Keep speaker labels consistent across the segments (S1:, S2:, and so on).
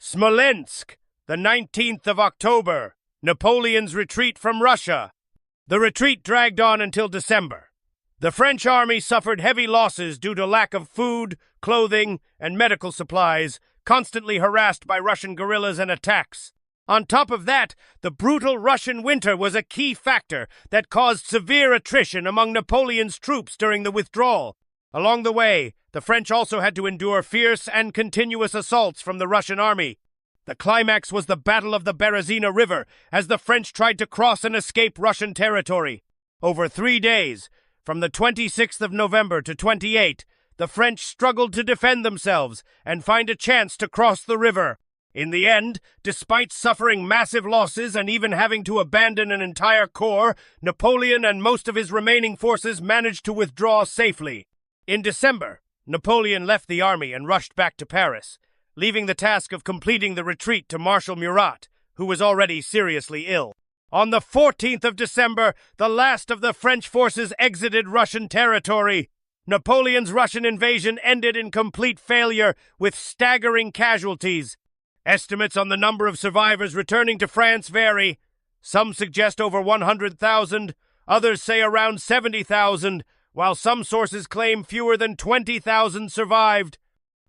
S1: Smolensk, the 19th of October, Napoleon's retreat from Russia. The retreat dragged on until December. The French army suffered heavy losses due to lack of food, clothing, and medical supplies, constantly harassed by Russian guerrillas and attacks. On top of that, the brutal Russian winter was a key factor that caused severe attrition among Napoleon's troops during the withdrawal. Along the way, the French also had to endure fierce and continuous assaults from the Russian army. The climax was the Battle of the Berezina River, as the French tried to cross and escape Russian territory. Over 3 days, from the 26th of November to 28, the French struggled to defend themselves and find a chance to cross the river. In the end, despite suffering massive losses and even having to abandon an entire corps, Napoleon and most of his remaining forces managed to withdraw safely. In December, Napoleon left the army and rushed back to Paris, leaving the task of completing the retreat to Marshal Murat, who was already seriously ill. On the 14th of December, the last of the French forces exited Russian territory. Napoleon's Russian invasion ended in complete failure, with staggering casualties. Estimates on the number of survivors returning to France vary. Some suggest over 100,000, others say around 70,000, while some sources claim fewer than 20,000 survived.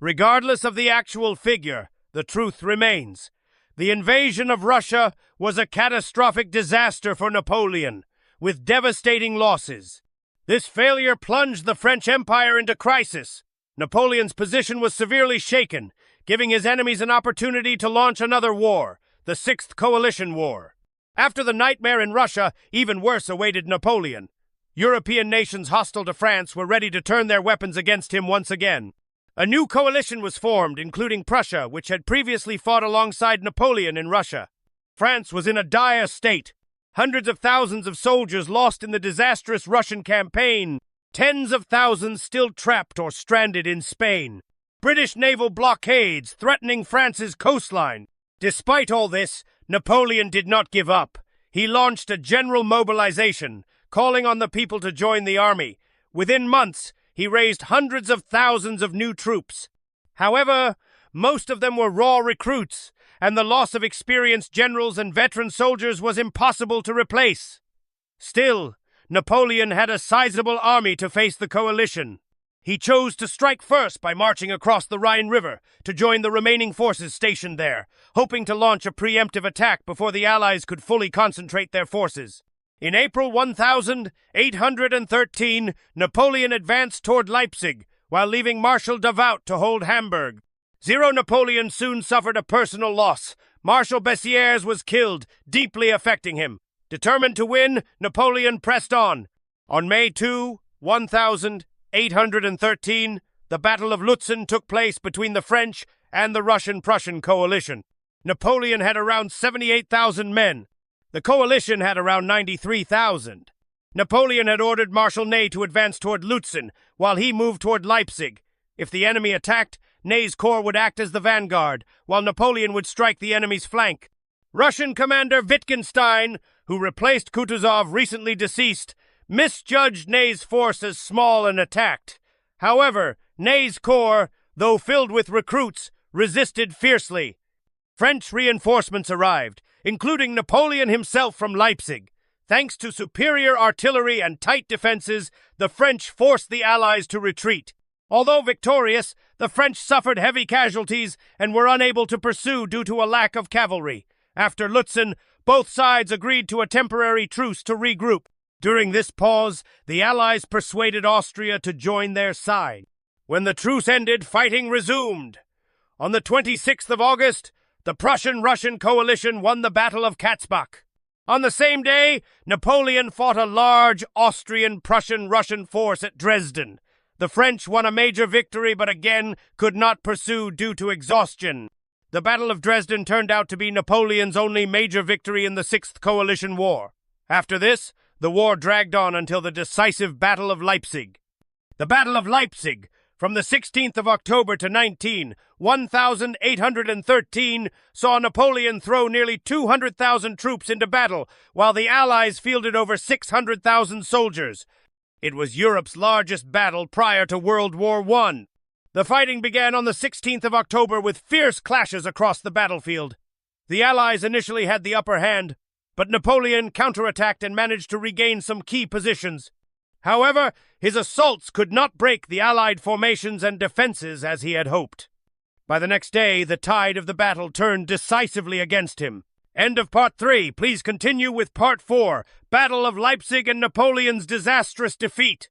S1: Regardless of the actual figure, the truth remains. The invasion of Russia was a catastrophic disaster for Napoleon, with devastating losses. This failure plunged the French Empire into crisis. Napoleon's position was severely shaken, giving his enemies an opportunity to launch another war, the Sixth Coalition War. After the nightmare in Russia, even worse awaited Napoleon. European nations hostile to France were ready to turn their weapons against him once again. A new coalition was formed, including Prussia, which had previously fought alongside Napoleon in Russia. France was in a dire state. Hundreds of thousands of soldiers lost in the disastrous Russian campaign. Tens of thousands still trapped or stranded in Spain. British naval blockades threatening France's coastline. Despite all this, Napoleon did not give up. He launched a general mobilization, calling on the people to join the army. Within months, he raised hundreds of thousands of new troops. However, most of them were raw recruits, and the loss of experienced generals and veteran soldiers was impossible to replace. Still, Napoleon had a sizable army to face the coalition. He chose to strike first by marching across the Rhine River to join the remaining forces stationed there, hoping to launch a preemptive attack before the Allies could fully concentrate their forces. In April 1813, Napoleon advanced toward Leipzig, while leaving Marshal Davout to hold Hamburg. Napoleon soon suffered a personal loss. Marshal Bessieres was killed, deeply affecting him. Determined to win, Napoleon pressed on. On May 2, 1813, the Battle of Lutzen took place between the French and the Russian-Prussian coalition. Napoleon had around 78,000 men. The coalition had around 93,000. Napoleon had ordered Marshal Ney to advance toward Lutzen, while he moved toward Leipzig. If the enemy attacked, Ney's corps would act as the vanguard, while Napoleon would strike the enemy's flank. Russian commander Wittgenstein, who replaced Kutuzov, recently deceased, misjudged Ney's force as small and attacked. However, Ney's corps, though filled with recruits, resisted fiercely. French reinforcements arrived, including Napoleon himself from Leipzig. Thanks to superior artillery and tight defenses, the French forced the Allies to retreat. Although victorious, the French suffered heavy casualties and were unable to pursue due to a lack of cavalry. After Lutzen, both sides agreed to a temporary truce to regroup. During this pause, the Allies persuaded Austria to join their side. When the truce ended, fighting resumed. On the 26th of August, the Prussian-Russian coalition won the Battle of Katzbach. On the same day, Napoleon fought a large Austrian-Prussian-Russian force at Dresden. The French won a major victory but again could not pursue due to exhaustion. The Battle of Dresden turned out to be Napoleon's only major victory in the Sixth Coalition War. After this, the war dragged on until the decisive Battle of Leipzig. The Battle of Leipzig, from the 16th of October to 1813, saw Napoleon throw nearly 200,000 troops into battle, while the Allies fielded over 600,000 soldiers. It was Europe's largest battle prior to World War I. The fighting began on the 16th of October with fierce clashes across the battlefield. The Allies initially had the upper hand, but Napoleon counterattacked and managed to regain some key positions. However, his assaults could not break the Allied formations and defenses as he had hoped. By the next day, the tide of the battle turned decisively against him. End of Part 3. Please continue with Part 4, Battle of Leipzig and Napoleon's disastrous defeat.